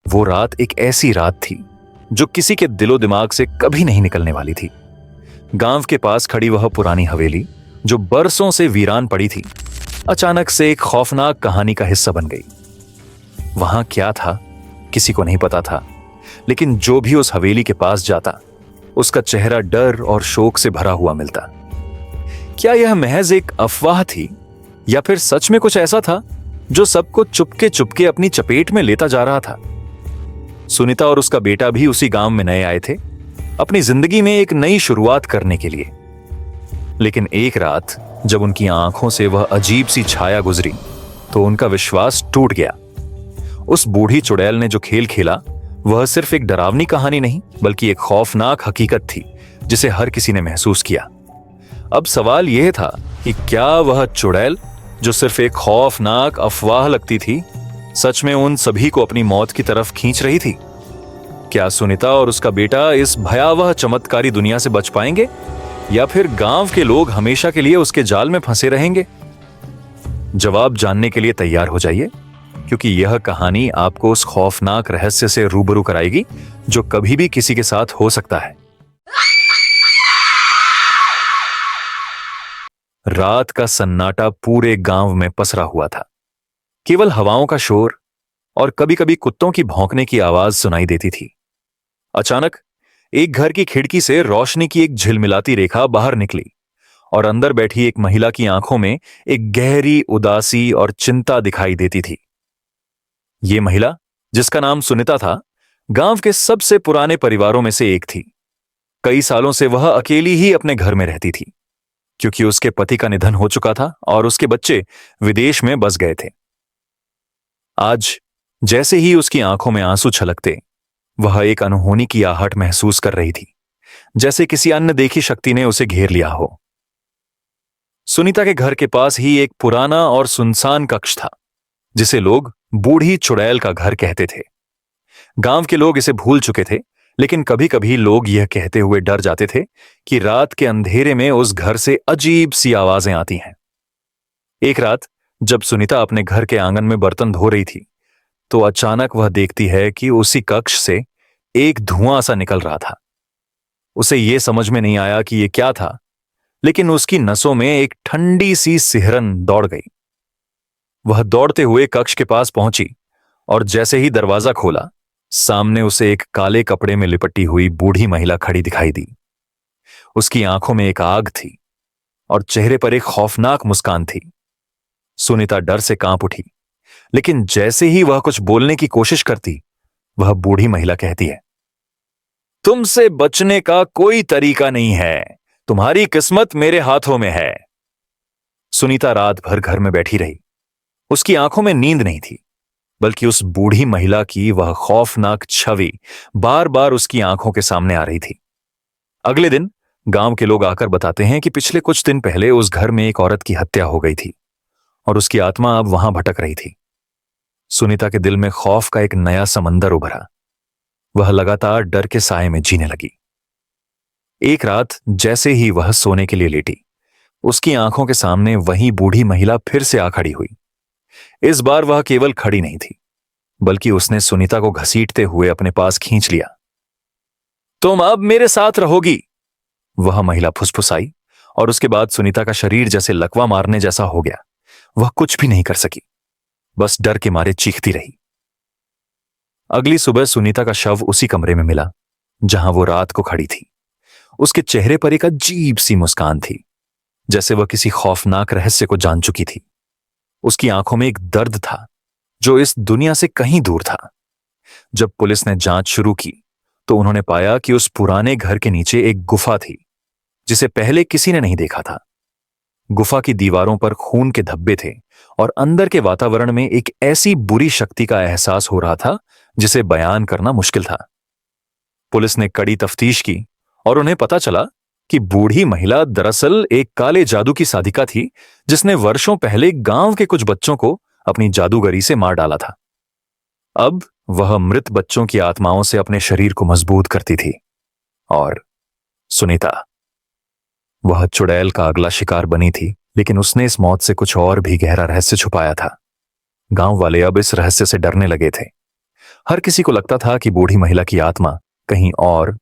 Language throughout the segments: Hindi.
वो रात एक ऐसी रात थी जो किसी के दिलो दिमाग से कभी नहीं निकलने वाली थी। गांव के पास खड़ी वह पुरानी हवेली जो बरसों से वीरान पड़ी थी, अचानक से एक खौफनाक कहानी का हिस्सा बन गई। वहां क्या था किसी को नहीं पता था, लेकिन जो भी उस हवेली के पास जाता उसका चेहरा डर और शोक से भरा हुआ मिलता। क्या यह महज एक अफवाह थी या फिर सच में कुछ ऐसा था जो सबको चुपके चुपके अपनी चपेट में लेता जा रहा था? सुनीता और उसका बेटा भी उसी गांव में नए आए थे, अपनी जिंदगी में एक नई शुरुआत करने के लिए। लेकिन एक रात जब उनकी आंखों से वह अजीब सी छाया गुजरी तो उनका विश्वास टूट गया। उस बूढ़ी चुड़ैल ने जो खेल खेला वह सिर्फ एक डरावनी कहानी नहीं बल्कि एक खौफनाक हकीकत थी जिसे हर किसी ने महसूस किया। अब सवाल यह था कि क्या वह चुड़ैल जो सिर्फ एक खौफनाक अफवाह लगती थी सच में उन सभी को अपनी मौत की तरफ खींच रही थी? क्या सुनीता और उसका बेटा इस भयावह चमत्कारी दुनिया से बच पाएंगे या फिर गांव के लोग हमेशा के लिए उसके जाल में फंसे रहेंगे? जवाब जानने के लिए तैयार हो जाइए, क्योंकि यह कहानी आपको उस खौफनाक रहस्य से रूबरू कराएगी जो कभी भी किसी के साथ हो सकता है। रात का सन्नाटा पूरे गांव में पसरा हुआ था। केवल हवाओं का शोर और कभी-कभी कुत्तों की भौंकने की आवाज सुनाई देती थी। अचानक एक घर की खिड़की से रोशनी की एक झिलमिलाती रेखा बाहर निकली और अंदर बैठी एक महिला की आंखों में एक गहरी उदासी और चिंता दिखाई देती थी। ये महिला, जिसका नाम सुनीता था, गांव के सबसे पुराने परिवारों में से एक थी। कई सालों से वह अकेली ही अपने घर में रहती थी, क्योंकि उसके पति का निधन हो चुका था और उसके बच्चे विदेश में बस गए थे। आज जैसे ही उसकी आंखों में आंसू छलकते, वह एक अनहोनी की आहट महसूस कर रही थी, जैसे किसी अनदेखी शक्ति ने उसे घेर लिया हो। सुनीता के घर के पास ही एक पुराना और सुनसान कक्ष था, जिसे लोग बूढ़ी चुड़ैल का घर कहते थे। गांव के लोग इसे भूल चुके थे, लेकिन कभी कभी लोग यह कहते हुए डर जाते थे कि रात के अंधेरे में उस घर से अजीब सी आवाजें आती हैं। एक रात जब सुनीता अपने घर के आंगन में बर्तन धो रही थी, तो अचानक वह देखती है कि उसी कक्ष से एक धुआं सा निकल रहा था। उसे यह समझ में नहीं आया कि यह क्या था, लेकिन उसकी नसों में एक ठंडी सी सिहरन दौड़ गई। वह दौड़ते हुए कक्ष के पास पहुंची और जैसे ही दरवाजा खोला, सामने उसे एक काले कपड़े में लिपटी हुई बूढ़ी महिला खड़ी दिखाई दी। उसकी आंखों में एक आग थी और चेहरे पर एक खौफनाक मुस्कान थी। सुनीता डर से कांप उठी, लेकिन जैसे ही वह कुछ बोलने की कोशिश करती, वह बूढ़ी महिला कहती है, तुमसे बचने का कोई तरीका नहीं है, तुम्हारी किस्मत मेरे हाथों में है। सुनीता रात भर घर में बैठी रही। उसकी आंखों में नींद नहीं थी, बल्कि उस बूढ़ी महिला की वह खौफनाक छवि बार बार उसकी आंखों के सामने आ रही थी। अगले दिन गांव के लोग आकर बताते हैं कि पिछले कुछ दिन पहले उस घर में एक औरत की हत्या हो गई थी और उसकी आत्मा अब वहां भटक रही थी। सुनीता के दिल में खौफ का एक नया समंदर उभरा। वह लगातार डर के साए में जीने लगी। एक रात जैसे ही वह सोने के लिए लेटी, उसकी आंखों के सामने वही बूढ़ी महिला फिर से आ खड़ी हुई। इस बार वह केवल खड़ी नहीं थी, बल्कि उसने सुनीता को घसीटते हुए अपने पास खींच लिया। तुम अब मेरे साथ रहोगी, वह महिला फुसफुसाई, और उसके बाद सुनीता का शरीर जैसे लकवा मारने जैसा हो गया। वह कुछ भी नहीं कर सकी, बस डर के मारे चीखती रही। अगली सुबह सुनीता का शव उसी कमरे में मिला जहां वो रात को खड़ी थी। उसके चेहरे पर एक अजीब सी मुस्कान थी, जैसे वह किसी खौफनाक रहस्य को जान चुकी थी। उसकी आंखों में एक दर्द था जो इस दुनिया से कहीं दूर था। जब पुलिस ने जांच शुरू की तो उन्होंने पाया कि उस पुराने घर के नीचे एक गुफा थी जिसे पहले किसी ने नहीं देखा था। गुफा की दीवारों पर खून के धब्बे थे और अंदर के वातावरण में एक ऐसी बुरी शक्ति का एहसास हो रहा था जिसे बयान करना मुश्किल था। पुलिस ने कड़ी तफ्तीश की और उन्हें पता चला कि बूढ़ी महिला दरअसल एक काले जादू की साधिका थी जिसने वर्षों पहले गांव के कुछ बच्चों को अपनी जादूगरी से मार डाला था। अब वह मृत बच्चों की आत्माओं से अपने शरीर को मजबूत करती थी। और सुनीता, वह चुड़ैल का अगला शिकार बनी थी, लेकिन उसने इस मौत से कुछ और भी गहरा रहस्य छुपाया था। गांव वाले अब इस रहस्य से डरने लगे थे। हर किसी को लगता था कि बूढ़ी महिला की आत्मा कहीं और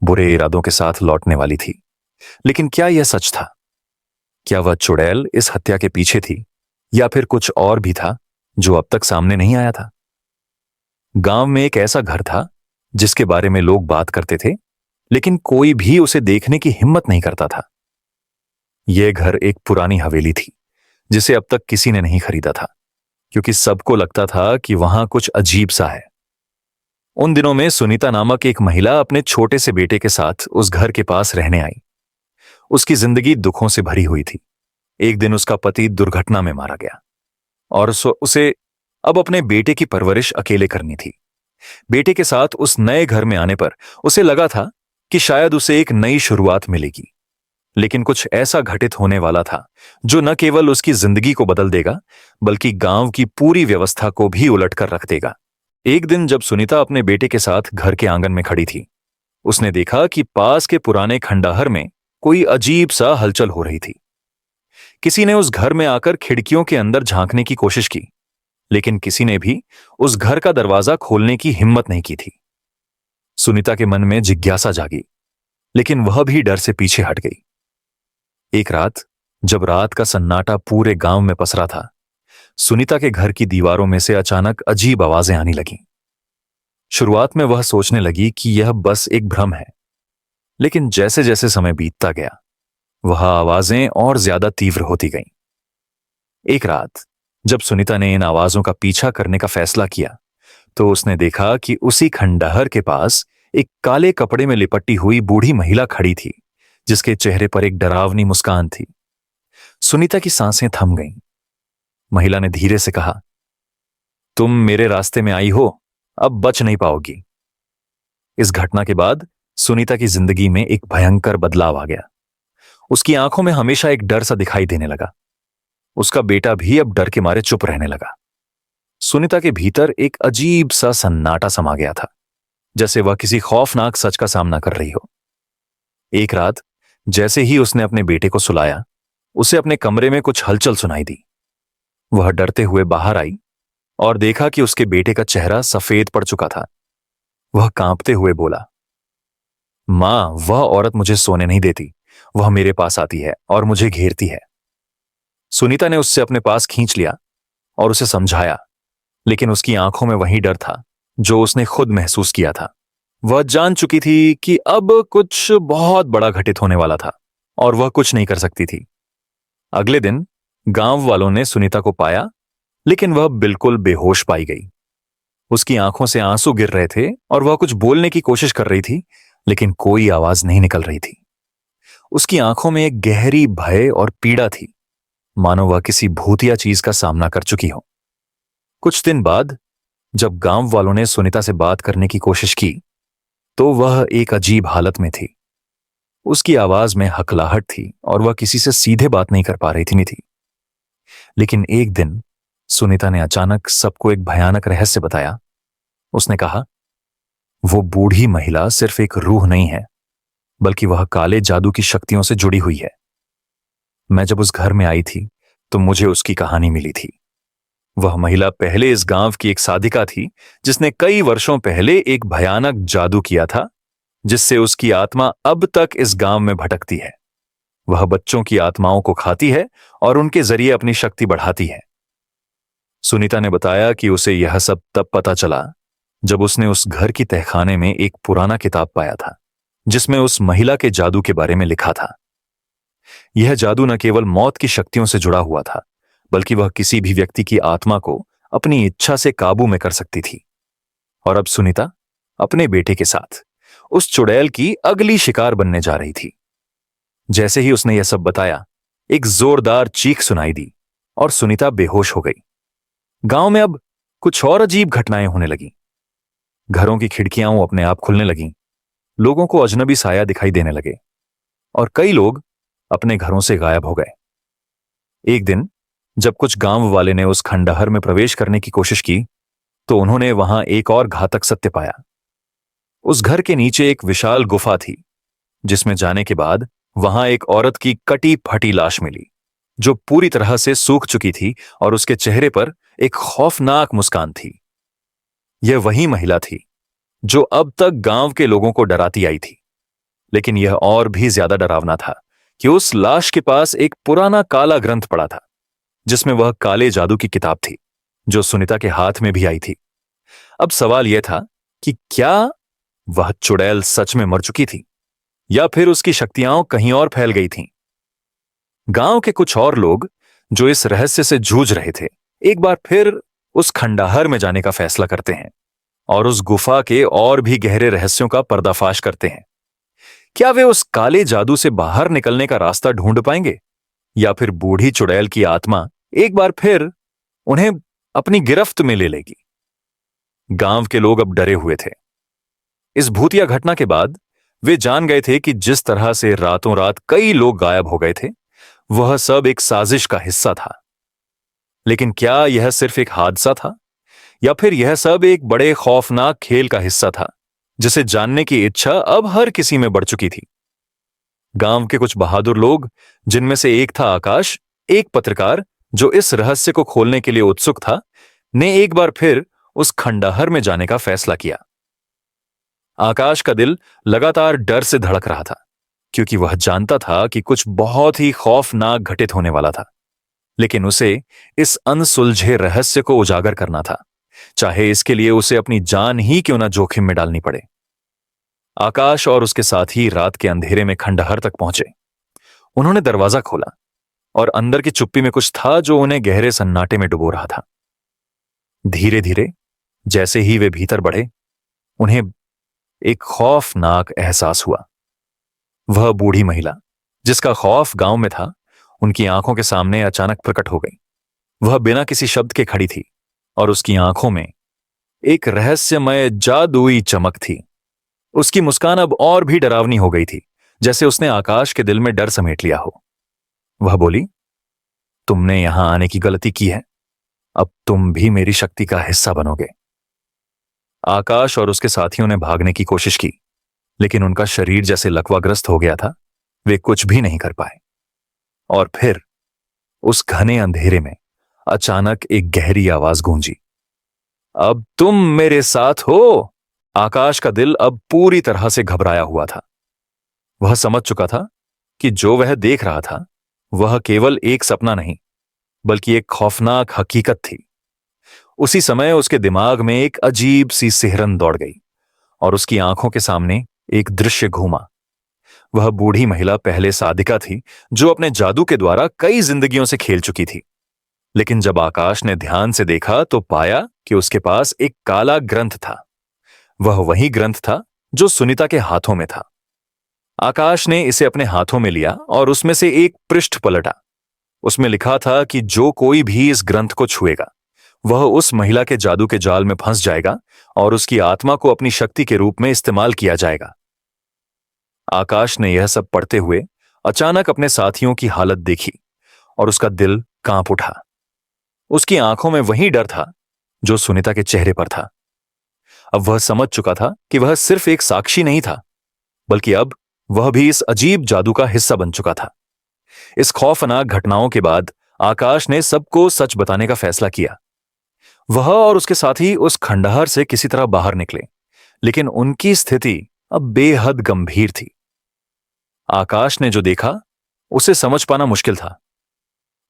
बुरे इरादों के साथ लौटने वाली थी। लेकिन क्या यह सच था? क्या वह चुड़ैल इस हत्या के पीछे थी, या फिर कुछ और भी था जो अब तक सामने नहीं आया था? गांव में एक ऐसा घर था जिसके बारे में लोग बात करते थे, लेकिन कोई भी उसे देखने की हिम्मत नहीं करता था। यह घर एक पुरानी हवेली थी जिसे अब तक किसी ने नहीं खरीदा था, क्योंकि सबको लगता था कि वहां कुछ अजीब सा है। उन दिनों में सुनीता नामक एक महिला अपने छोटे से बेटे के साथ उस घर के पास रहने आई। उसकी जिंदगी दुखों से भरी हुई थी। एक दिन उसका पति दुर्घटना में मारा गया और उसे अब अपने बेटे की परवरिश अकेले करनी थी। बेटे के साथ उस नए घर में आने पर उसे लगा था कि शायद उसे एक नई शुरुआत मिलेगी। लेकिन कुछ ऐसा घटित होने वाला था जो न केवल उसकी जिंदगी को बदल देगा, बल्कि गांव की पूरी व्यवस्था को भी उलट कर रख देगा। एक दिन जब सुनीता अपने बेटे के साथ घर के आंगन में खड़ी थी, उसने देखा कि पास के पुराने खंडहर में कोई अजीब सा हलचल हो रही थी। किसी ने उस घर में आकर खिड़कियों के अंदर झांकने की कोशिश की, लेकिन किसी ने भी उस घर का दरवाजा खोलने की हिम्मत नहीं की थी। सुनीता के मन में जिज्ञासा जागी, लेकिन वह भी डर से पीछे हट गई। एक रात, जब रात का सन्नाटा पूरे गांव में पसरा था, सुनीता के घर की दीवारों में से अचानक अजीब आवाजें आने लगीं। शुरुआत में वह सोचने लगी कि यह बस एक भ्रम है, लेकिन जैसे जैसे समय बीतता गया, वह आवाजें और ज्यादा तीव्र होती गईं। एक रात, जब सुनीता ने इन आवाजों का पीछा करने का फैसला किया, तो उसने देखा कि उसी खंडहर के पास एक काले कपड़े में लिपटी हुई बूढ़ी महिला खड़ी थी, जिसके चेहरे पर एक डरावनी मुस्कान थी। सुनीता की सांसें थम गईं। महिला ने धीरे से कहा, तुम मेरे रास्ते में आई हो, अब बच नहीं पाओगी। इस घटना के बाद सुनीता की जिंदगी में एक भयंकर बदलाव आ गया। उसकी आंखों में हमेशा एक डर सा दिखाई देने लगा। उसका बेटा भी अब डर के मारे चुप रहने लगा। सुनीता के भीतर एक अजीब सा सन्नाटा समा गया था, जैसे वह किसी खौफनाक सच का सामना कर रही हो। एक रात, जैसे ही उसने अपने बेटे को सुलाया, उसे अपने कमरे में कुछ हलचल सुनाई दी। वह डरते हुए बाहर आई और देखा कि उसके बेटे का चेहरा सफेद पड़ चुका था। वह कांपते हुए बोला, मां, वह औरत मुझे सोने नहीं देती। वह मेरे पास आती है और मुझे घेरती है। सुनीता ने उससे अपने पास खींच लिया और उसे समझाया, लेकिन उसकी आंखों में वही डर था जो उसने खुद महसूस किया था। वह जान चुकी थी कि अब कुछ बहुत बड़ा घटित होने वाला था और वह कुछ नहीं कर सकती थी। अगले दिन गांव वालों ने सुनीता को पाया, लेकिन वह बिल्कुल बेहोश पाई गई। उसकी आंखों से आंसू गिर रहे थे और वह कुछ बोलने की कोशिश कर रही थी, लेकिन कोई आवाज नहीं निकल रही थी। उसकी आंखों में एक गहरी भय और पीड़ा थी, मानो वह किसी भूतिया चीज का सामना कर चुकी हो। कुछ दिन बाद, जब गांव वालों ने सुनीता से बात करने की कोशिश की, तो वह एक अजीब हालत में थी। उसकी आवाज में हकलाहट थी और वह किसी से सीधे बात नहीं कर पा रही थी। लेकिन एक दिन सुनीता ने अचानक सबको एक भयानक रहस्य बताया। उसने कहा, वो बूढ़ी महिला सिर्फ एक रूह नहीं है, बल्कि वह काले जादू की शक्तियों से जुड़ी हुई है। मैं जब उस घर में आई थी तो मुझे उसकी कहानी मिली थी। वह महिला पहले इस गांव की एक साधिका थी, जिसने कई वर्षों पहले एक भयानक जादू किया था, जिससे उसकी आत्मा अब तक इस गांव में भटकती है। वह बच्चों की आत्माओं को खाती है और उनके जरिए अपनी शक्ति बढ़ाती है। सुनीता ने बताया कि उसे यह सब तब पता चला जब उसने उस घर की तहखाने में एक पुराना किताब पाया था, जिसमें उस महिला के जादू के बारे में लिखा था। यह जादू न केवल मौत की शक्तियों से जुड़ा हुआ था, बल्कि वह किसी भी व्यक्ति की आत्मा को अपनी इच्छा से काबू में कर सकती थी। और अब सुनीता अपने बेटे के साथ उस चुड़ैल की अगली शिकार बनने जा रही थी। जैसे ही उसने यह सब बताया, एक जोरदार चीख सुनाई दी और सुनीता बेहोश हो गई। गांव में अब कुछ और अजीब घटनाएं होने लगीं। घरों की खिड़कियां अपने आप खुलने लगीं, लोगों को अजनबी साया दिखाई देने लगे और कई लोग अपने घरों से गायब हो गए। एक दिन जब कुछ गांव वाले ने उस खंडहर में प्रवेश करने की कोशिश की, तो उन्होंने वहां एक और घातक सत्य पाया। उस घर के नीचे एक विशाल गुफा थी, जिसमें जाने के बाद वहां एक औरत की कटी फटी लाश मिली, जो पूरी तरह से सूख चुकी थी और उसके चेहरे पर एक खौफनाक मुस्कान थी। यह वही महिला थी जो अब तक गांव के लोगों को डराती आई थी। लेकिन यह और भी ज्यादा डरावना था कि उस लाश के पास एक पुराना काला ग्रंथ पड़ा था, जिसमें वह काले जादू की किताब थी जो सुनीता के हाथ में भी आई थी। अब सवाल यह था कि क्या वह चुड़ैल सच में मर चुकी थी या फिर उसकी शक्तियां कहीं और फैल गई थीं। गांव के कुछ और लोग जो इस रहस्य से जूझ रहे थे, एक बार फिर उस खंडहर में जाने का फैसला करते हैं और उस गुफा के और भी गहरे रहस्यों का पर्दाफाश करते हैं। क्या वे उस काले जादू से बाहर निकलने का रास्ता ढूंढ पाएंगे या फिर बूढ़ी चुड़ैल की आत्मा एक बार फिर उन्हें अपनी गिरफ्त में ले लेगी। गांव के लोग अब डरे हुए थे। इस भूतिया घटना के बाद वे जान गए थे कि जिस तरह से रातों रात कई लोग गायब हो गए थे, वह सब एक साजिश का हिस्सा था। लेकिन क्या यह सिर्फ एक हादसा था या फिर यह सब एक बड़े खौफनाक खेल का हिस्सा था जिसे जानने की इच्छा अब हर किसी में बढ़ चुकी थी। गांव के कुछ बहादुर लोग, जिनमें से एक था आकाश, एक पत्रकार जो इस रहस्य को खोलने के लिए उत्सुक था, ने एक बार फिर उस खंडहर में जाने का फैसला किया। आकाश का दिल लगातार डर से धड़क रहा था क्योंकि वह जानता था कि कुछ बहुत ही खौफनाक घटित होने वाला था। लेकिन उसे इस अनसुलझे रहस्य को उजागर करना था, चाहे इसके लिए उसे अपनी जान ही क्यों न जोखिम में डालनी पड़े। आकाश और उसके साथी रात के अंधेरे में खंडहर तक पहुंचे। उन्होंने दरवाजा खोला और अंदर की चुप्पी में कुछ था जो उन्हें गहरे सन्नाटे में डुबो रहा था। धीरे धीरे जैसे ही वे भीतर बढ़े, उन्हें एक खौफनाक एहसास हुआ। वह बूढ़ी महिला जिसका खौफ गांव में था, उनकी आंखों के सामने अचानक प्रकट हो गई। वह बिना किसी शब्द के खड़ी थी और उसकी आंखों में एक रहस्यमय जादुई चमक थी। उसकी मुस्कान अब और भी डरावनी हो गई थी, जैसे उसने आकाश के दिल में डर समेट लिया हो। वह बोली, तुमने यहां आने की गलती की है, अब तुम भी मेरी शक्ति का हिस्सा बनोगे। आकाश और उसके साथियों ने भागने की कोशिश की, लेकिन उनका शरीर जैसे लकवाग्रस्त हो गया था, वे कुछ भी नहीं कर पाए। और फिर उस घने अंधेरे में अचानक एक गहरी आवाज गूंजी, अब तुम मेरे साथ हो। आकाश का दिल अब पूरी तरह से घबराया हुआ था। वह समझ चुका था कि जो वह देख रहा था वह केवल एक सपना नहीं, बल्कि एक खौफनाक हकीकत थी। उसी समय उसके दिमाग में एक अजीब सी सिहरन दौड़ गई और उसकी आंखों के सामने एक दृश्य घूमा। वह बूढ़ी महिला पहले साधिका थी जो अपने जादू के द्वारा कई जिंदगियों से खेल चुकी थी। लेकिन जब आकाश ने ध्यान से देखा तो पाया कि उसके पास एक काला ग्रंथ था। वह वही ग्रंथ था जो सुनीता के हाथों में था। आकाश ने इसे अपने हाथों में लिया और उसमें से एक पृष्ठ पलटा। उसमें लिखा था कि जो कोई भी इस ग्रंथ को छुएगा वह उस महिला के जादू के जाल में फंस जाएगा और उसकी आत्मा को अपनी शक्ति के रूप में इस्तेमाल किया जाएगा। आकाश ने यह सब पढ़ते हुए अचानक अपने साथियों की हालत देखी और उसका दिल कांप उठा। उसकी आंखों में वही डर था जो सुनीता के चेहरे पर था। अब वह समझ चुका था कि वह सिर्फ एक साक्षी नहीं था, बल्कि अब वह भी इस अजीब जादू का हिस्सा बन चुका था। इस खौफनाक घटनाओं के बाद आकाश ने सबको सच बताने का फैसला किया। वह और उसके साथी उस खंडहर से किसी तरह बाहर निकले, लेकिन उनकी स्थिति अब बेहद गंभीर थी। आकाश ने जो देखा उसे समझ पाना मुश्किल था।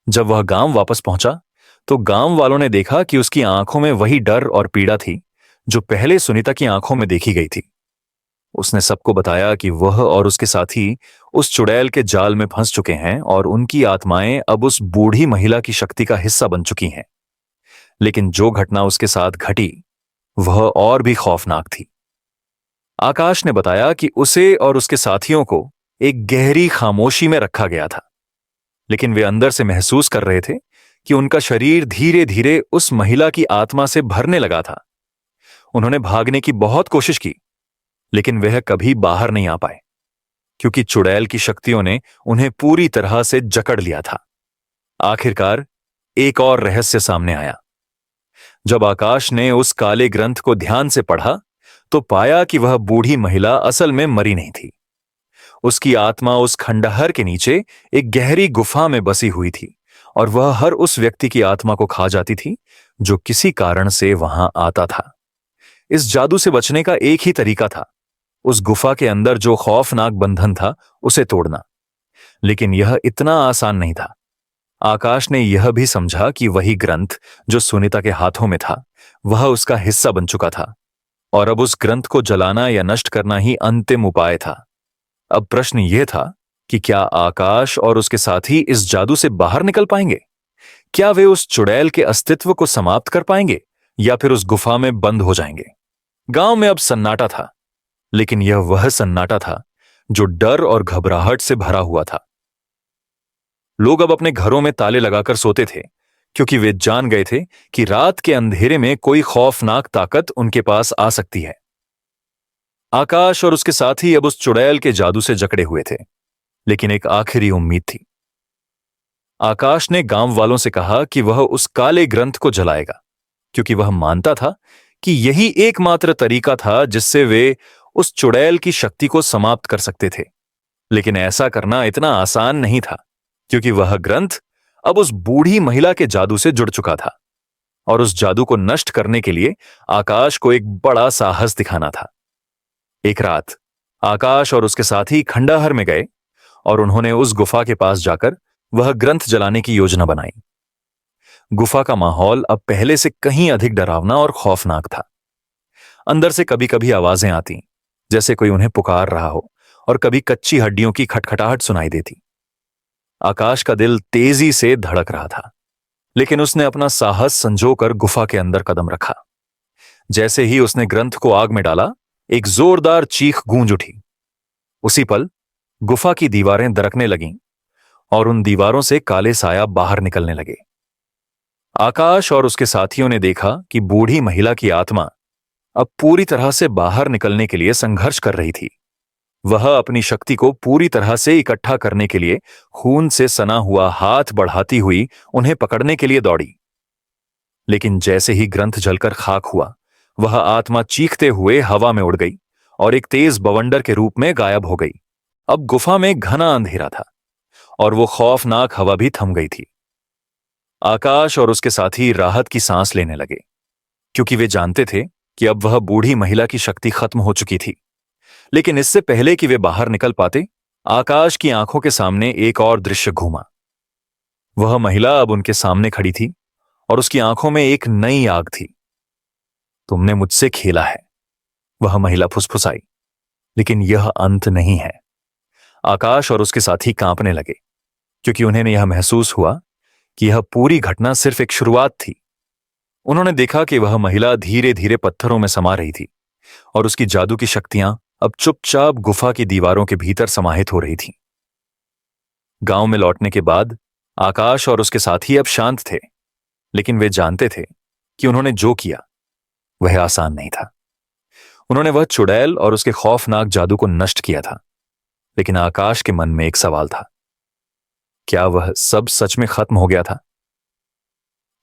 जब वह गांव वापस पहुंचा तो गांव वालों ने देखा कि उसकी आंखों में वही डर और पीड़ा थी जो पहले सुनीता की आंखों में देखी गई थी। उसने सबको बताया कि वह और उसके साथी उस चुड़ैल के जाल में फंस चुके हैं और उनकी आत्माएं अब उस बूढ़ी महिला की शक्ति का हिस्सा बन चुकी हैं। लेकिन जो घटना उसके साथ घटी वह और भी खौफनाक थी। आकाश ने बताया कि उसे और उसके साथियों को एक गहरी खामोशी में रखा गया था, लेकिन वे अंदर से महसूस कर रहे थे कि उनका शरीर धीरे धीरे उस महिला की आत्मा से भरने लगा था। उन्होंने भागने की बहुत कोशिश की, लेकिन वह कभी बाहर नहीं आ पाए क्योंकि चुड़ैल की शक्तियों ने उन्हें पूरी तरह से जकड़ लिया था। आखिरकार एक और रहस्य सामने आया। जब आकाश ने उस काले ग्रंथ को ध्यान से पढ़ा तो पाया कि वह बूढ़ी महिला असल में मरी नहीं थी। उसकी आत्मा उस खंडहर के नीचे एक गहरी गुफा में बसी हुई थी और वह हर उस व्यक्ति की आत्मा को खा जाती थी जो किसी कारण से वहां आता था। इस जादू से बचने का एक ही तरीका था, उस गुफा के अंदर जो खौफनाक बंधन था उसे तोड़ना। लेकिन यह इतना आसान नहीं था। आकाश ने यह भी समझा कि वही ग्रंथ जो सुनीता के हाथों में था वह उसका हिस्सा बन चुका था, और अब उस ग्रंथ को जलाना या नष्ट करना ही अंतिम उपाय था। अब प्रश्न यह था कि क्या आकाश और उसके साथी इस जादू से बाहर निकल पाएंगे? क्या वे उस चुड़ैल के अस्तित्व को समाप्त कर पाएंगे या फिर उस गुफा में बंद हो जाएंगे? गांव में अब सन्नाटा था, लेकिन यह वह सन्नाटा था जो डर और घबराहट से भरा हुआ था। लोग अब अपने घरों में ताले लगाकर सोते थे, क्योंकि वे जान गए थे कि रात के अंधेरे में कोई खौफनाक ताकत उनके पास आ सकती है। आकाश और उसके साथी अब उस चुड़ैल के जादू से जकड़े हुए थे, लेकिन एक आखिरी उम्मीद थी। आकाश ने गांव वालों से कहा कि वह उस काले ग्रंथ को जलाएगा, क्योंकि वह मानता था कि यही एकमात्र तरीका था जिससे वे उस चुड़ैल की शक्ति को समाप्त कर सकते थे। लेकिन ऐसा करना इतना आसान नहीं था, क्योंकि वह ग्रंथ अब उस बूढ़ी महिला के जादू से जुड़ चुका था, और उस जादू को नष्ट करने के लिए आकाश को एक बड़ा साहस दिखाना था। एक रात आकाश और उसके साथी खंडहर में गए और उन्होंने उस गुफा के पास जाकर वह ग्रंथ जलाने की योजना बनाई। गुफा का माहौल अब पहले से कहीं अधिक डरावना और खौफनाक था। अंदर से कभी कभी आवाजें आती, जैसे कोई उन्हें पुकार रहा हो, और कभी कच्ची हड्डियों की खटखटाहट सुनाई देती। आकाश का दिल तेजी से धड़क रहा था, लेकिन उसने अपना साहस संजोकर गुफा के अंदर कदम रखा। जैसे ही उसने ग्रंथ को आग में डाला, एक जोरदार चीख गूंज उठी। उसी पल गुफा की दीवारें दरकने लगीं और उन दीवारों से काले साया बाहर निकलने लगे। आकाश और उसके साथियों ने देखा कि बूढ़ी महिला की आत्मा अब पूरी तरह से बाहर निकलने के लिए संघर्ष कर रही थी। वह अपनी शक्ति को पूरी तरह से इकट्ठा करने के लिए खून से सना हुआ हाथ बढ़ाती हुई उन्हें पकड़ने के लिए दौड़ी। लेकिन जैसे ही ग्रंथ जलकर खाक हुआ, वह आत्मा चीखते हुए हवा में उड़ गई और एक तेज बवंडर के रूप में गायब हो गई। अब गुफा में घना अंधेरा था और वो खौफनाक हवा भी थम गई थी। आकाश और उसके साथी राहत की सांस लेने लगे, क्योंकि वे जानते थे कि अब वह बूढ़ी महिला की शक्ति खत्म हो चुकी थी। लेकिन इससे पहले कि वे बाहर निकल पाते, आकाश की आंखों के सामने एक और दृश्य घूमा। वह महिला अब उनके सामने खड़ी थी और उसकी आंखों में एक नई आग थी। तुमने मुझसे खेला है, वह महिला फुसफुसाई, लेकिन यह अंत नहीं है। आकाश और उसके साथी कांपने लगे, क्योंकि उन्हें यह महसूस हुआ कि यह पूरी घटना सिर्फ एक शुरुआत थी। उन्होंने देखा कि वह महिला धीरे धीरे पत्थरों में समा रही थी और उसकी जादू की शक्तियां अब चुपचाप गुफा की दीवारों के भीतर समाहित हो रही थीं। गांव में लौटने के बाद आकाश और उसके साथी अब शांत थे, लेकिन वे जानते थे कि उन्होंने जो किया वह आसान नहीं था। उन्होंने वह चुड़ैल और उसके खौफनाक जादू को नष्ट किया था, लेकिन आकाश के मन में एक सवाल था, क्या वह सब सच में खत्म हो गया था?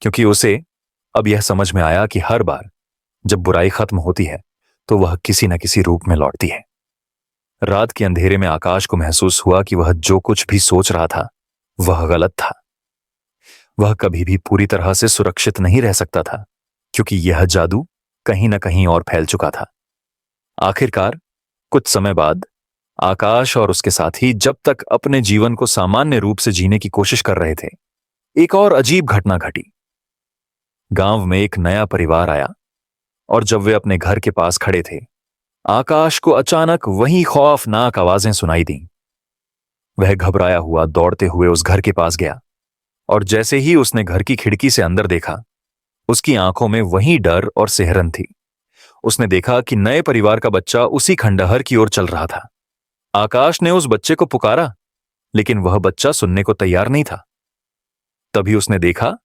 क्योंकि उसे अब यह समझ में आया कि हर बार जब बुराई खत्म होती है तो वह किसी न किसी रूप में लौटती है। रात के अंधेरे में आकाश को महसूस हुआ कि वह जो कुछ भी सोच रहा था वह गलत था। वह कभी भी पूरी तरह से सुरक्षित नहीं रह सकता था, क्योंकि यह जादू कहीं न कहीं और फैल चुका था। आखिरकार कुछ समय बाद आकाश और उसके साथी जब तक अपने जीवन को सामान्य रूप से जीने की कोशिश कर रहे थे, एक और अजीब घटना घटी। गांव में एक नया परिवार आया और जब वे अपने घर के पास खड़े थे, आकाश को अचानक वही खौफनाक आवाजें सुनाई दीं। वह घबराया हुआ दौड़ते हुए उस घर के पास गया और जैसे ही उसने घर की खिड़की से अंदर देखा, उसकी आंखों में वही डर और सिहरन थी। उसने देखा कि नए परिवार का बच्चा उसी खंडहर की ओर चल रहा था। आकाश ने उस बच्चे को पुकारा, लेकिन वह बच्चा सुनने को तैयार नहीं था। तभी उसने देखा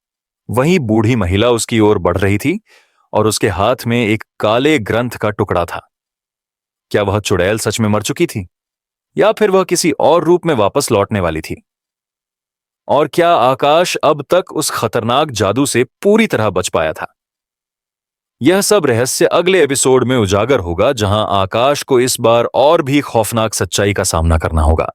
वही बूढ़ी महिला उसकी ओर बढ़ रही थी और उसके हाथ में एक काले ग्रंथ का टुकड़ा था। क्या वह चुड़ैल सच में मर चुकी थी, या फिर वह किसी और रूप में वापस लौटने वाली थी? और क्या आकाश अब तक उस खतरनाक जादू से पूरी तरह बच पाया था? यह सब रहस्य अगले एपिसोड में उजागर होगा, जहां आकाश को इस बार और भी खौफनाक सच्चाई का सामना करना होगा।